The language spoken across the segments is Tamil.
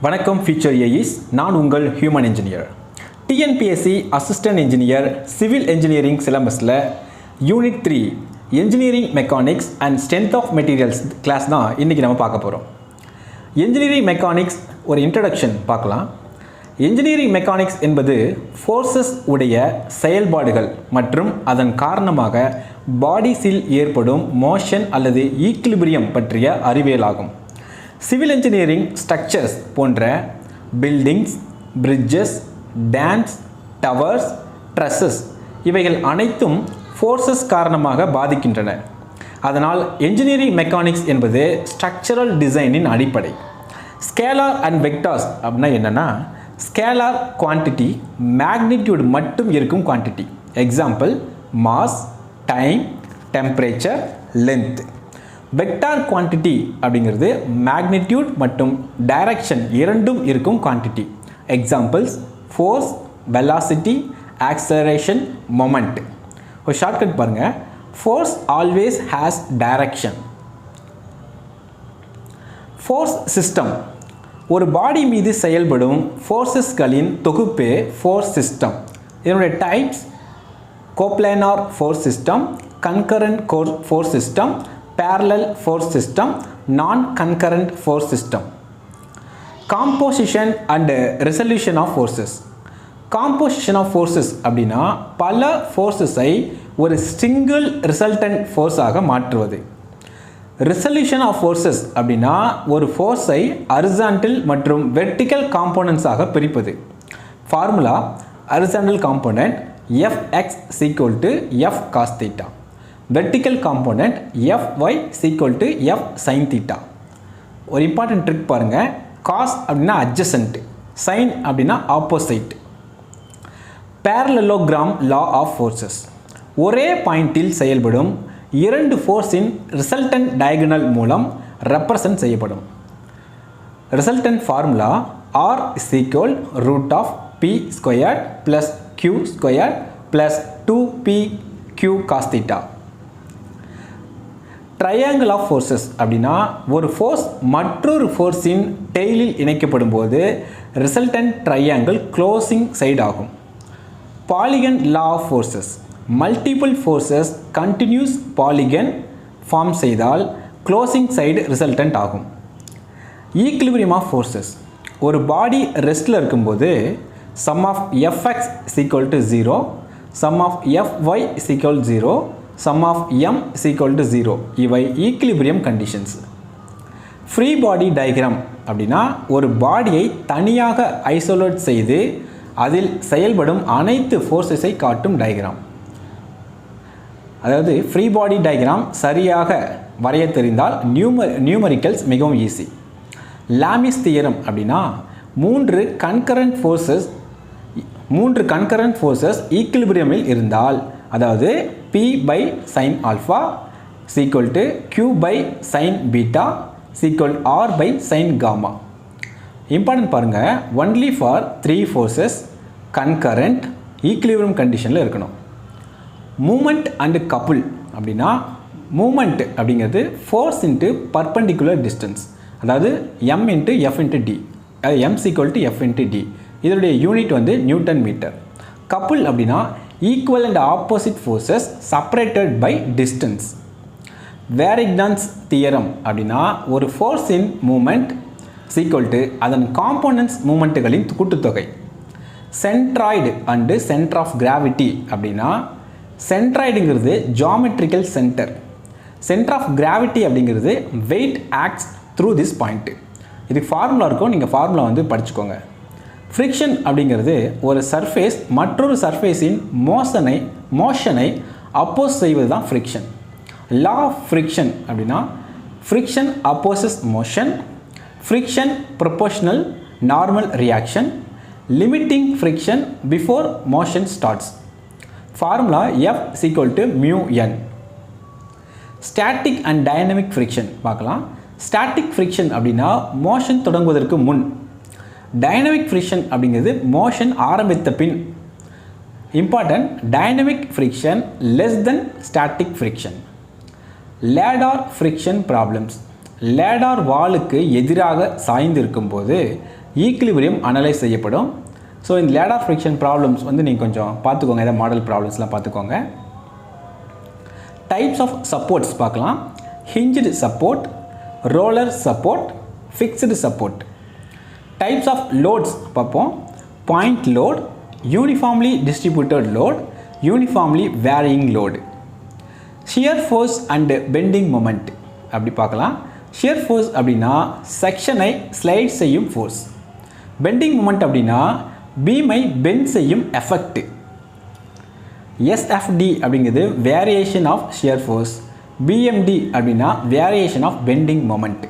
வணக்கம் ஃபியூச்சர் ஏஇஸ். நான் உங்கள் human engineer. TNPSC assistant engineer civil engineering சிலபஸில் unit 3 engineering mechanics and strength of materials class தான் இன்றைக்கி நம்ம பார்க்க போகிறோம். என்ஜினியரிங் மெக்கானிக்ஸ் ஒரு இன்ட்ரடக்ஷன் பார்க்கலாம். என்ஜினியரிங் மெக்கானிக்ஸ் என்பது ஃபோர்ஸஸ் உடைய செயல்பாடுகள் மற்றும் அதன் காரணமாக பாடிஸில் ஏற்படும் மோஷன் அல்லது ஈக்லிபிரியம் பற்றிய அறிவியல் ஆகும். சிவில் இன்ஜினியரிங் ஸ்ட்ரக்சர்ஸ் போன்ற பில்டிங்ஸ், பிரிட்ஜஸ், டேம்ஸ், டவர்ஸ், ட்ரஸ்ஸஸ் இவைகள் அனைத்தும் ஃபோர்ஸஸ் காரணமாக பாதிக்கின்றன. அதனால் என்ஜினியரிங் மெக்கானிக்ஸ் என்பது ஸ்ட்ரக்சரல் டிசைனின் அடிப்படை. ஸ்கேலார் அண்ட் வெக்டார்ஸ் அப்படின்னா என்னென்னா, ஸ்கேலார் குவான்டிட்டி மேக்னிடியூட் மட்டும் இருக்கும் quantity. Example mass, time, temperature, length. Vector quantity அப்படிங்கிறது மேக்னிடியூட் மற்றும் டைரக்ஷன் இரண்டும் இருக்கும் quantity. Examples force, velocity, acceleration, moment. ஒரு ஷார்ட்கட் பாருங்கள். Force always has direction. Force system ஒரு பாடி மீது செயல்படும் ஃபோர்ஸஸ்களின் தொகுப்பே ஃபோர்ஸ் சிஸ்டம். இதனுடைய types கோப்ளானார் force system, concurrent force system, parallel force system, non-concurrent force system. Composition and resolution of forces. Composition of forces அப்படின்னா பல ஃபோர்ஸஸை ஒரு சிங்கிள் ரிசல்டன்ட் ஃபோர்ஸாக மாற்றுவது. Resolution of forces அப்படின்னா ஒரு ஃபோர்ஸை ஹரிசாண்டல் மற்றும் வெர்டிக்கல் காம்போனன்ட்ஸாக பிரிப்பது. Formula horizontal component Fx = F cos theta. Vertical component Fy = F sin theta. ஒரு இம்பார்ட்டன்ட் ட்ரிக் பாருங்கள். cos அப்படின்னா adjacent, sin அப்படின்னா opposite. Parallelogram law of forces. ஒரே பாயிண்டில் செயல்படும் இரண்டு ஃபோர்ஸின் ரிசல்டன்ட் டயகனல் மூலம் ரெப்ரசன்ட் செய்யப்படும். Resultant formula R √ P² + Q² + 2PQ cos theta. Triangle of forces அப்படின்னா ஒரு ஃபோர்ஸ் மற்றொரு ஃபோர்ஸின் டெய்லில் இணைக்கப்படும் போது ரிசல்டன்ட் ட்ரையாங்கிள் க்ளோசிங் சைடு ஆகும். Polygon law of forces. Multiple forces continuous polygon form செய்தால் க்ளோசிங் சைடு ரிசல்டன்ட் ஆகும். Equilibrium of forces. ஒரு பாடி ரெஸ்ட்டில் இருக்கும்போது sum of Fx = 0, sum of Fy = 0, sum of m = 0. இவை equilibrium conditions. Free body diagram அப்படின்னா ஒரு பாடியை தனியாக ஐசோலேட் செய்து அதில் செயல்படும் அனைத்து ஃபோர்ஸஸை காட்டும் டயக்ராம். அதாவது ஃப்ரீ பாடி டயக்ராம் சரியாக வரைய தெரிந்தால் நியூமரிக்கல்ஸ் மிகவும் ஈஸி. லாமிஸ் தியரம் அப்படின்னா மூன்று கன்கரண்ட் ஃபோர்ஸஸ் ஈக்லிபிரியமில் இருந்தால், அதாவது P/sin alpha = Q/sin beta = R/sin gamma. Important பாருங்கள். Only for 3 forces concurrent equilibrium கண்டிஷனில் இருக்கணும். மூமெண்ட் அண்டு கப்புள் அப்படின்னா மூமெண்ட் அப்படிங்கிறது ஃபோர்ஸ் இன்ட்டு பர்பண்டிகுலர் டிஸ்டன்ஸ், அதாவது m × F × d, அதாவது m = F × d. இதனுடைய யூனிட் நியூட்டன் மீட்டர். கப்புள் அப்படின்னா equal and opposite forces separated by distance. Varignon's theorem அப்படின்னா ஒரு ஃபோர்ஸின் மூமெண்ட் அதன் காம்போனன்ட்ஸ் மூமெண்ட்டுகளின் கூட்டுத்தொகை. Centroid and centre of gravity அப்படின்னா சென்ட்ராய்டுங்கிறது geometrical centre, centre of gravity அப்படிங்கிறது weight acts through this point. இதுக்கு ஃபார்முலா இருக்கும், நீங்கள் ஃபார்முலா படிச்சுக்கோங்க. ஃப்ரிக்ஷன் அப்படிங்கிறது ஒரு சர்ஃபேஸ் மற்றொரு சர்ஃபேஸின் மோஷனை அப்போஸ் செய்வது தான் ஃப்ரிக்ஷன். லா ஆஃப் ஃப்ரிக்ஷன் அப்படின்னா friction opposes motion, friction proportional normal reaction, limiting friction before motion starts. Formula F = μn. Static and dynamic friction பார்க்கலாம். ஸ்டாட்டிக் ஃப்ரிக்ஷன் அப்படின்னா மோஷன் தொடங்குவதற்கு முன். டைனமிக் ஃப்ரிக்ஷன் அப்படிங்கிறது மோஷன் ஆரம்பித்த பின். Important, dynamic friction less than static friction. Ladder friction problems. Ladder வாலுக்கு எதிராக சாய்ந்திருக்கும் போது ஈக்குலிபிரியம் அனலைஸ் செய்யப்படும். ஸோ இந்த லேட் ஆஃப் ஃப்ரிக்ஷன் ப்ராப்ளம்ஸ் வந்து நீங்கள் கொஞ்சம் பார்த்துக்கோங்க, இதை மாடல் ப்ராப்ளம்ஸ்லாம் பார்த்துக்கோங்க. டைப்ஸ் ஆஃப் சப்போர்ட்ஸ் பார்க்கலாம். Hinged support, roller support, fixed support. Types of loads பார்ப்போம். Point load, uniformly distributed load, uniformly varying load. Shear force and bending moment அப்படி பார்க்கலாம். ஷியர் ஃபோர்ஸ் அப்படின்னா செக்ஷனை ஸ்லைட் செய்யும் ஃபோர்ஸ். பெண்டிங் மொமெண்ட் அப்படின்னா பீமை பெண்ட் செய்யும் எஃபெக்ட். எஸ்எஃப்டி அப்படிங்கிறது variation of shear force. BMD அப்படின்னா variation of bending moment.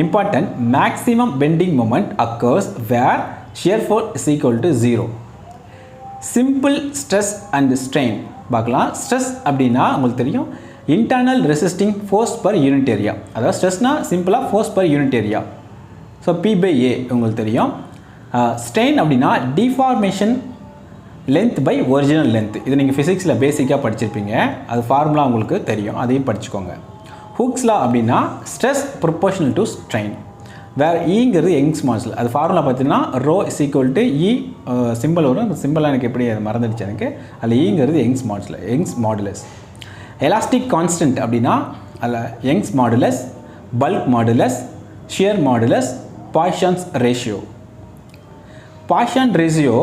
Important, maximum bending moment occurs where shear force is equal to 0. Simple stress and strain பார்க்கலாம். ஸ்ட்ரெஸ் அப்படின்னா உங்களுக்கு தெரியும், internal resisting force per unit area. அதாவது ஸ்ட்ரெஸ்னால் சிம்பிளாக force per unit area. So P/A உங்களுக்கு தெரியும். ஸ்ட்ரெயின் அப்படின்னா deformation length by original length. இது நீங்கள் ஃபிசிக்ஸில் பேசிக்காக படிச்சிருப்பீங்க, அது ஃபார்முலா உங்களுக்கு தெரியும், அதையும் படிச்சுக்கோங்க. ஹூக்ஸ் லா அப்படின்னா ஸ்ட்ரெஸ் ப்ரொபோர்ஷனல் டு ஸ்ட்ரெயின். வேறு ஈங்கிறது யங்ஸ் மாடுலஸ். அது ஃபார்முலா பார்த்தீங்கன்னா rho is equal to E symbol வரும். அந்த சிம்பிளாக எனக்கு எப்படி அது மறந்துடுச்சு எனக்கு. அதில் ஈங்கிறது யங்ஸ் மாடுலஸ். எலாஸ்டிக் கான்ஸ்டன்ட் அப்படின்னா அதில் Young's modulus, bulk modulus, shear modulus, Poisson's ratio. Poisson ratio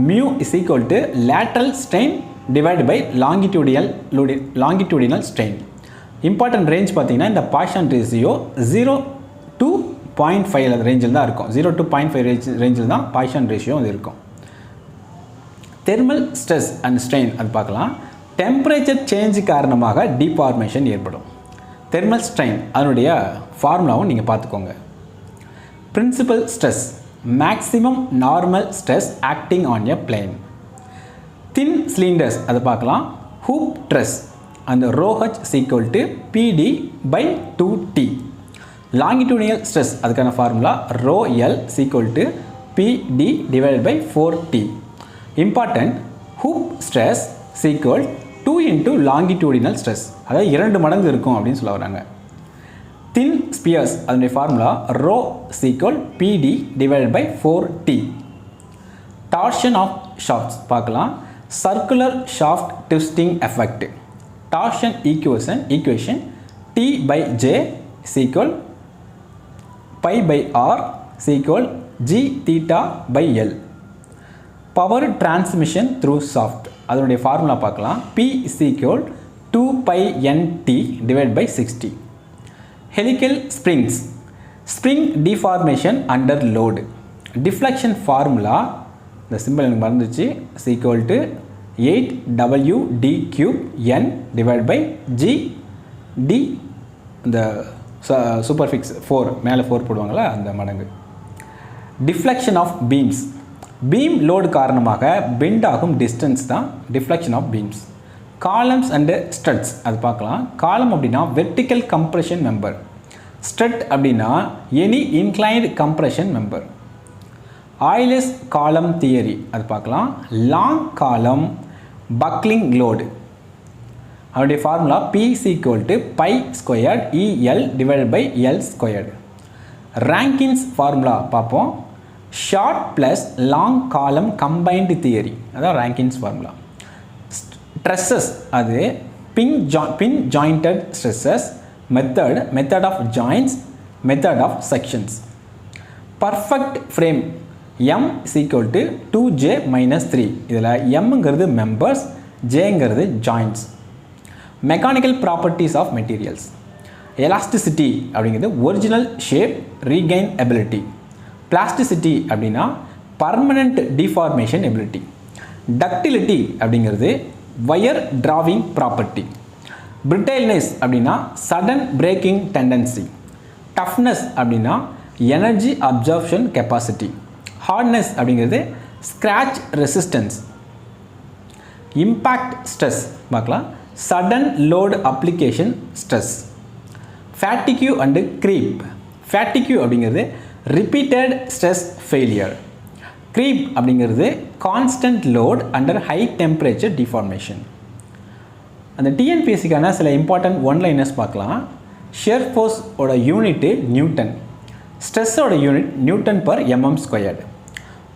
mu is equal to lateral strain divide by longitudinal strain. Important range பார்த்தீங்கன்னா இந்த பாய்சான் ரேஷியோ 0 to 0.5 அந்த ரேஞ்சில் தான் இருக்கும். 0 to 0.5 ரேஞ்சில் தான் பாய்சான் ரேஷியோ அது இருக்கும். தெர்மல் ஸ்ட்ரெஸ் அண்ட் ஸ்ட்ரெயின் அது பார்க்கலாம். டெம்பரேச்சர் சேஞ்ச் காரணமாக டிஃபார்மேஷன் ஏற்படும். தெர்மல் ஸ்ட்ரெயின் அதனுடைய ஃபார்முலாவும் நீங்கள் பார்த்துக்கோங்க. Principal stress, maximum normal stress acting on a plane. Thin cylinders அதை பார்க்கலாம். ஹூப் ட்ரெஸ் அந்த ρh is equal to PD by 2T. longitudinal stress அதுக்கான formula ρl is equal to PD divided by 4T. important, hoop stress is equal 2 into longitudinal stress. அதாவது 2 மடங்கு இருக்கும் அப்படின்னு சொல்ல வராங்க. thin spheres அதனுடைய formula ρ is equal PD divided by 4T. torsion of shafts பார்க்கலாம். circular shaft twisting effect. torsion equation T by J is equal pi by R is equal G theta by L. power transmission through shaft அதனுடைய ஃபார்முலா பார்க்கலாம். P is equal 2 pi NT divided by 60. helical springs, spring deformation under load. deflection formula இந்த சிம்பிள் எனக்கு மறந்துச்சு is equal to 8W_d cube N divided by G D இந்த சூப்பர்ஃபிக்ஸ் 4 மேலே 4 போடுவாங்களா அந்த மடங்கு. Deflection of beams, beam load காரணமாக பெண்ட் ஆகும் டிஸ்டன்ஸ் தான் deflection of beams. Columns and struts அது பார்க்கலாம். காலம் அப்படின்னா வெர்டிக்கல் கம்ப்ரெஷன் மெம்பர், ஸ்ட்ரட் அப்படின்னா any inclined compression member. Euler's column theory அது பார்க்கலாம். லாங் காலம் பக்லிங் லோடு அதனுடைய formula P is equal to pi squared EL divided by L squared. Rankine's formula பார்ப்போம். Short plus long column combined theory அதான் ரேங்கின்ஸ் ஃபார்முலா. ஸ்ட்ரெஸ்ஸஸ் அது pin jointed stresses, method of joints, method of sections. Perfect frame M is equal to 2J minus 3. இதில் Mங்கிறது மெம்பர்ஸ், Jங்கிறது joints. Mechanical properties of materials. Elasticity அப்படிங்கிறது original shape regain ability. Plasticity அப்படின்னா பர்மனண்ட் டிஃபார்மேஷன் எபிலிட்டி. டக்டிலிட்டி அப்படிங்கிறது வயர் டிராவிங் ப்ராப்பர்ட்டி. பிரிட்டைல்னஸ் அப்படின்னா சடன் பிரேக்கிங் டெண்டன்சி. டஃப்னஸ் அப்படின்னா எனர்ஜி அப்சார்ப்ஷன் கெப்பாசிட்டி. ஹார்ட்னஸ் அப்படிங்கிறது ஸ்க்ராட்ச் ரெசிஸ்டன்ஸ். இம்பேக்ட் ஸ்ட்ரெஸ் பார்க்கலாம். Sudden load application stress. Fatigue and creep. Fatigue அப்படிங்கிறது ரிப்பீட்டட் ஸ்ட்ரெஸ் ஃபெயிலியர். க்ரீப் அப்படிங்கிறது constant load under high temperature deformation. அந்த டிஎன்பிஎஸ்சிக்கான சில இம்பார்ட்டன்ட் ஒன்லைனர்ஸ் பார்க்கலாம். ஷியர் ஃபோர்ஸோட யூனிட்டு நியூட்டன், ஸ்ட்ரெஸ்ஸோட unit newton per mm squared.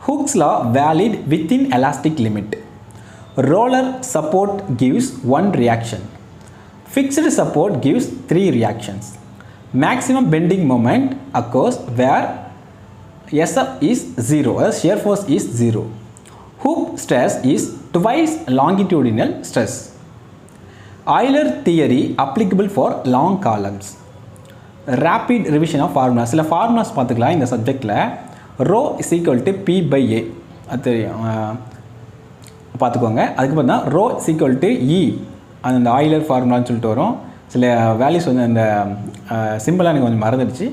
Hooke's law valid within elastic limit. Roller support gives 1 reaction. Fixed support gives 3 reactions. Maximum bending moment occurs where SF is 0, shear force is 0. Hook stress is twice longitudinal stress. Euler theory applicable for long columns. Rapid revision of formulas. சில formulas பார்த்துக்கலாம் இந்த சப்ஜெக்டில். rho is equal to P by A அது பார்த்துக்கோங்க. அதுக்கப்புறம் தான் rho is equal to E அந்த ஆயிலர் ஃபார்முலான்னு சொல்லிட்டு வரும். சில வேல்யூஸ் வந்து அந்த சிம்பிளாக எனக்கு கொஞ்சம் மறந்துடுச்சு.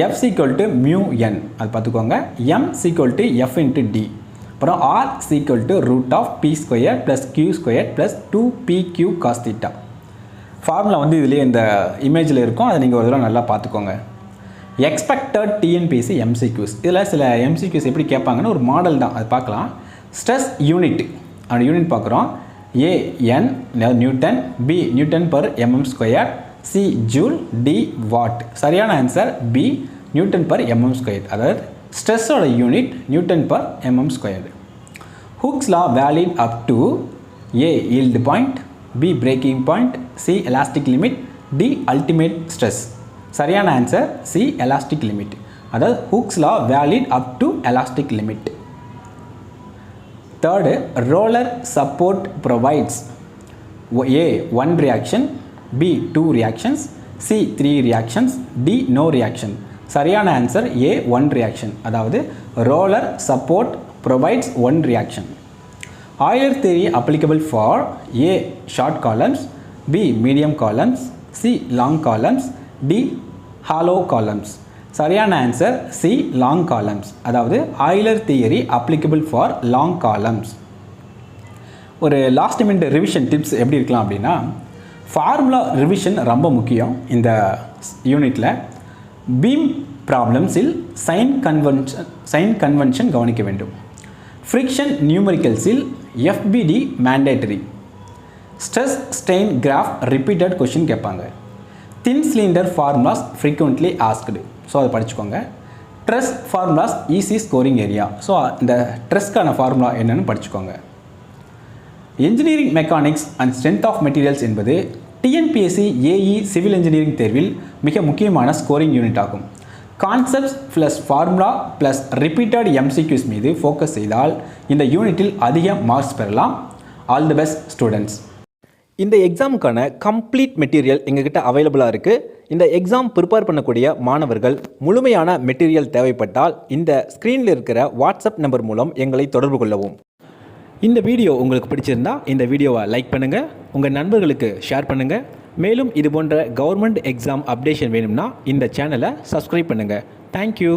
F is equal to mu n அது பார்த்துக்கோங்க. M is equal to F into D. அப்புறம் R is equal to root of P square plus Q square plus 2PQ cos theta. Formula வந்து இதுலேயே இந்த இமேஜில் இருக்கும், அதை நீங்கள் ஒரு தடவை நல்லா பார்த்துக்கோங்க. எக்ஸ்பெக்டட் டிஎன்பிஎஸ்சி எம்சிக்யூஸ், இதில் சில எம்சிக்யூஸ் எப்படி கேட்பாங்கன்னு ஒரு மாடல் தான், அது பார்க்கலாம். ஸ்ட்ரெஸ் யூனிட், அந்த யூனிட் பார்க்குறோம். A N newton, B newton per mm square, C joule, D watt. சரியான answer B newton per mm square. அதாவது ஸ்ட்ரெஸ்ஸோட unit newton per mm square. Hooke's law valid up to A yield point, B breaking point, C elastic limit, D ultimate stress. சரியான ஆன்சர் C elastic limit. அதாவது Hooke's law valid up to elastic limit. Third, roller support provides A 1 reaction, B 2 reactions, C 3 reactions, D no reaction. சரியான ஆன்சர் A 1 reaction. அதாவது roller support provides 1 reaction. Euler theory applicable for A short columns, B medium columns, C long columns, D hollow columns. சரியான ஆன்சர் C long columns. அதாவது Euler theory applicable for long columns. ஒரு லாஸ்ட் மினிட் ரிவிஷன் டிப்ஸ் எப்படி இருக்கலாம் அப்படின்னா, ஃபார்முலா ரிவிஷன் ரொம்ப முக்கியம் இந்த யூனிட்டில். பீம் ப்ராப்ளம்ஸில் சைன் கன்வென்ஷன் கவனிக்க வேண்டும். ஃப்ரிக்ஷன் நியூமரிக்கல்ஸில் FBD mandatory. Stress strain graph repeated question கேட்பாங்க. Thin cylinder formulas frequently asked, so அதை படிச்சுக்கோங்க. Stress formulas easy scoring area, so இந்த ட்ரெஸ்க்கான ஃபார்முலா என்னென்னு படிச்சுக்கோங்க. Engineering mechanics and strength of materials என்பது டிஎன்பிஎஸ்சி ஏஇ சிவில் இன்ஜினியரிங் தேர்வில் மிக முக்கியமான ஸ்கோரிங் யூனிட் ஆகும். Concepts plus formula plus repeated MCQs மீது ஃபோக்கஸ் செய்தால் இந்த யூனிட்டில் அதிக மார்க்ஸ் பெறலாம். All the best students. இந்த எக்ஸாமுக்கான கம்ப்ளீட் மெட்டீரியல் எங்ககிட்ட அவைலபிளாக இருக்குது. இந்த எக்ஸாம் ப்ரிப்பேர் பண்ணக்கூடிய மாணவர்கள் முழுமையான மெட்டீரியல் தேவைப்பட்டால் இந்த ஸ்க்ரீனில் இருக்கிற வாட்ஸ்அப் நம்பர் மூலம் எங்களை தொடர்பு கொள்ளவும். இந்த வீடியோ உங்களுக்கு பிடிச்சிருந்தா இந்த வீடியோவை லைக் பண்ணுங்கள், உங்கள் நண்பர்களுக்கு ஷேர் பண்ணுங்கள். மேலும் இது போன்ற கவர்மெண்ட் எக்ஸாம் அப்டேஷன் வேணும்னா இந்த சேனலை சப்ஸ்கிரைப் பண்ணுங்கள். தேங்க்யூ.